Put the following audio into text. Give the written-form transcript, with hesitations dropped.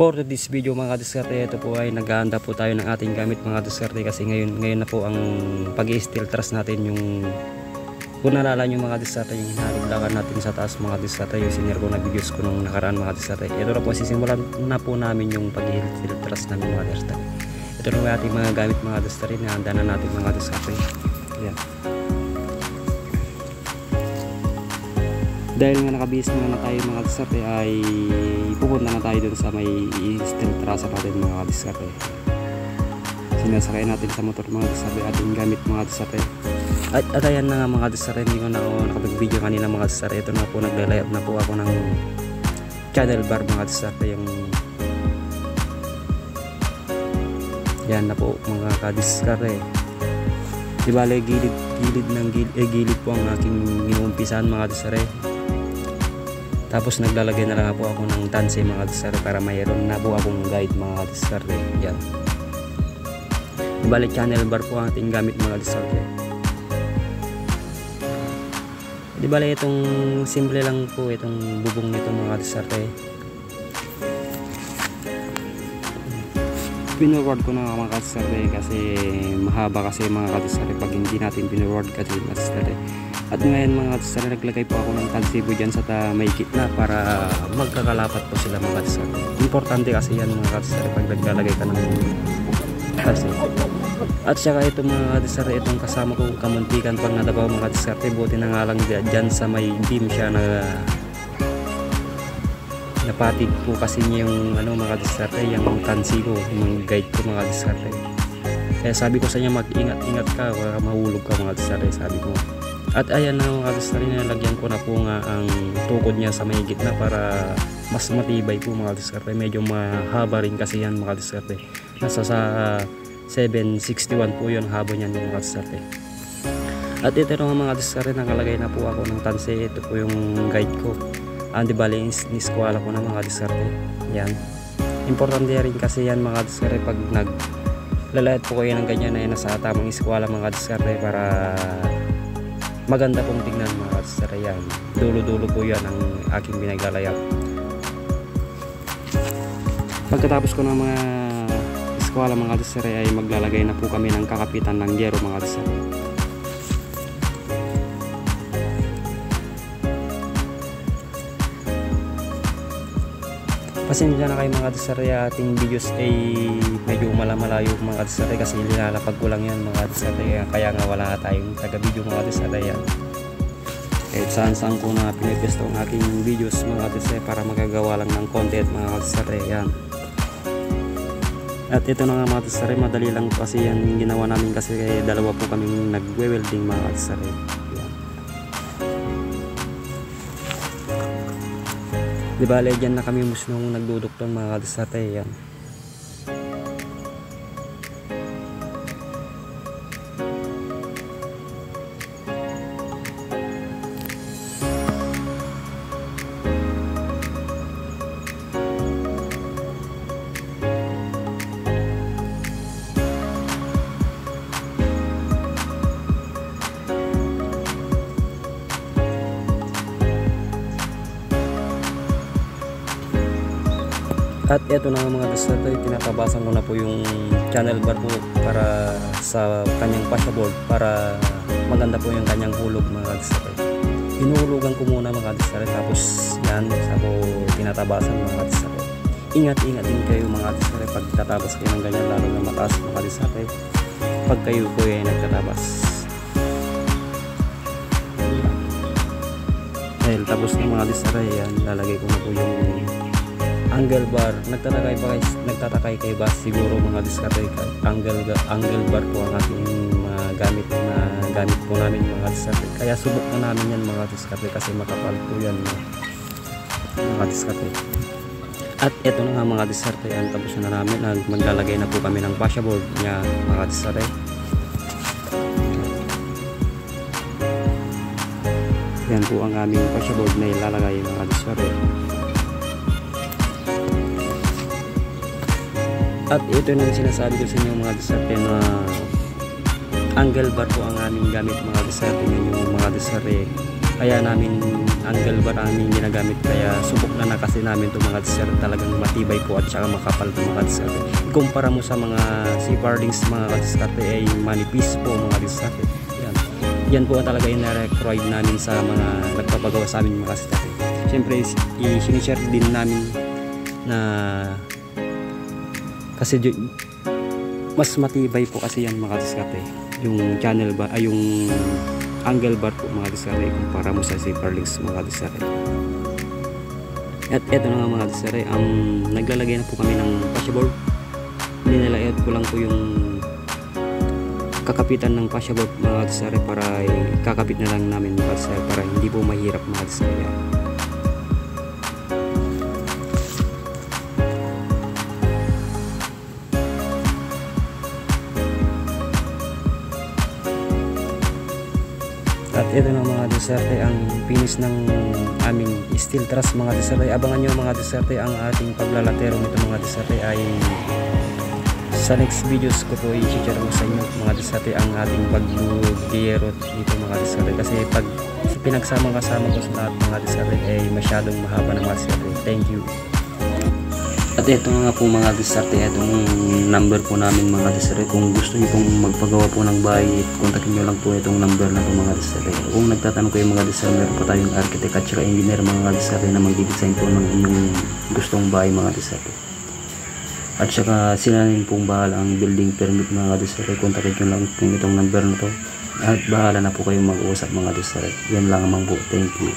For this video mga diskarte, ito po ay naghahanda po tayo ng ating gamit mga diskarte, kasi ngayon na po ang pag-i-steel truss natin. Yung kung naalala nyo mga diskarte, yung hinaruglakan natin sa taas mga diskarte, yung sinir ko na videos ko nung nakaraan mga diskarte. Ito na po, sisimulan na po namin yung pag-i-steel truss namin mga diskarte. Ito na po ating mga gamit mga diskarte, nahanda na natin mga diskarte. Ayan. Dahil nga nakabihis na tayo mga diskarte, ay pupunta na tayo dun sa may steel truss natin mga diskarte. Sinasakay natin sa motor mga diskarte ating gamit mga diskarte. At ayan na nga mga diskarte, hindi ko na ako nakapag-video kanina mga diskarte. Ito na po, nagla-layup na po ako ng channel bar mga diskarte. Yung yan na po mga kadiskarte. Di bale gilid po ang aking inuumpisahan mga diskarte. Tapos naglalagay na lang po ako ng tansi mga diskarte para mayroon na po akong guide mga diskarte. Yan. Balik channel bar po ang ating gamit mga diskarte. Di bale itong simple lang po itong bubong nito mga diskarte. Pinurward ko na mga diskarte kasi mahaba kasi mga diskarte pag hindi natin pinurward kasi mga diskarte. At ngayon mga diskarte, naglagay po ako ng tansibo dyan sa may gitna para magkakalapat po sila mga diskarte. Importante kasi yan mga diskarte pag naglalagay ka ng tansibo. At saka ito mga diskarte, itong kasama ko kamuntikan pag nadabaw mga diskarte, buti na nga lang dyan sa may beam siya na napatig po kasi niya yung mga diskarte, yung tansibo, yung guide ko mga diskarte. Kaya sabi ko sa niya, mag-ingat-ingat ka, baka mahulog ka mga diskarte, sabi ko. At ayan na mga diskarte, nalagyan ko na po nga ang tukod niya sa may gitna para mas matibay po mga diskarte. Medyo mahaba rin kasi yan mga diskarte. Nasa sa 761 po yun haba niyan mga diskarte. At ito na mga diskarte, nakalagay na po ako ng tansi. Ito po yung guide ko. Di bali, niskwala ko na mga diskarte. Yan. Importante rin kasi yan mga diskarte pag naglalayat po kayo ng ganyan na nasa tamang iskwala mga diskarte para maganda pong tingnan mga diskarte. Yan, dulo-dulo po yan ang aking binaglalayap. Pagkatapos ko ng mga eskwala mga diskarte, ay maglalagay na po kami ng kakapitan ng yero mga diskarte. Pasensya na kayo mga diskarte, ating videos ay medyo malayo mga diskarte kasi nilalapag ko lang yan mga diskarte, kaya nga wala tayong taga-video mga diskarte. Yan, kahit saan ko na pinipesto ang aking videos mga diskarte para magagawa lang ng content mga diskarte. Yan. At ito na nga mga diskarte, madali lang kasi yan ginawa namin kasi dalawa po kaming nagwe-welding mga diskarte. Di ba, dyan na kami musnong nagdudukton mga diskarte. Yan. At eto na nga mga diskarte, tinatabasan ko na po yung channel bar po para sa kanyang pasabord para maganda po yung kanyang hulog mga diskarte. Hinuhulugan ko muna mga diskarte, tapos yan, sako tinatabasan mga diskarte. Ingat-ingat din kayo mga diskarte pag tatabas kayo ng ganyan, lalo na mataas mga diskarte pag kayo po ay nagtatabas. Dahil tapos ng mga diskarte, yan, lalagay ko na po yung angle bar. Nagtatakay kayo ba siguro mga diskarte, angle bar po ang ating gamit po namin mga diskarte. Kaya subok na namin yan mga diskarte kasi makapal po yan mga diskarte. At eto na nga mga diskarte, yan, tapos na namin. Maglalagay na po kami ng pasabord niya mga diskarte. Yan po ang aming pasabord na ilalagay mga diskarte. At ito na yung sinasabi ko sa inyo mga diskarte na angle bar po ang aming gamit mga diskarte. Yung mga diskarte, kaya namin angle bar ang aming ginagamit, kaya subok na kasi namin ito mga diskarte. Talagang matibay po at saka makapal ito mga diskarte. Ikumpara mo sa mga seafarings mga diskarte ay manipis po mga diskarte. Yan po talaga yung na-record namin sa mga nagpapagawa sa amin mga diskarte. Siyempre i-sinishare din namin na kasi mas matibay po kasi yan mga diskarte, yung channel ba ay yung angle bar po mga diskarte kumpara mo sa seafarings mga diskarte. At eto na nga mga diskarte, ang naglalagay na po kami ng fascia board. Nilalayat ko lang po yung kakapitan ng fascia board mga diskarte para kakapit na lang namin mga diskarte para hindi po mahirap mga diskarte. At ito na mga diskarte ang finish ng aming steel truss mga diskarte. Abangan nyo mga diskarte ang ating paglalatero nito mga diskarte ay sa next videos ko po i-share ko sa inyo mga diskarte ang ating paglugero nito mga diskarte. Kasi pag pinagsama-kasama ko sa lahat mga diskarte ay masyadong mahaba ng mga diskarte. Thank you. At ito nga po mga diskarte, itong number po namin mga diskarte. Kung gusto niyo pong magpagawa po ng bahay, kontakin nyo lang po itong number na po mga diskarte. Kung nagtatanong kayo mga diskarte, meron po tayong architect at saka engineer mga diskarte na magdi-design po ng inyong gustong bahay mga diskarte. At saka sila rin pong bahala ang building permit mga diskarte. Kontakin nyo lang po itong number na to at bahala na po kayong mag-uusap mga diskarte. Yan lang naman po. Thank you.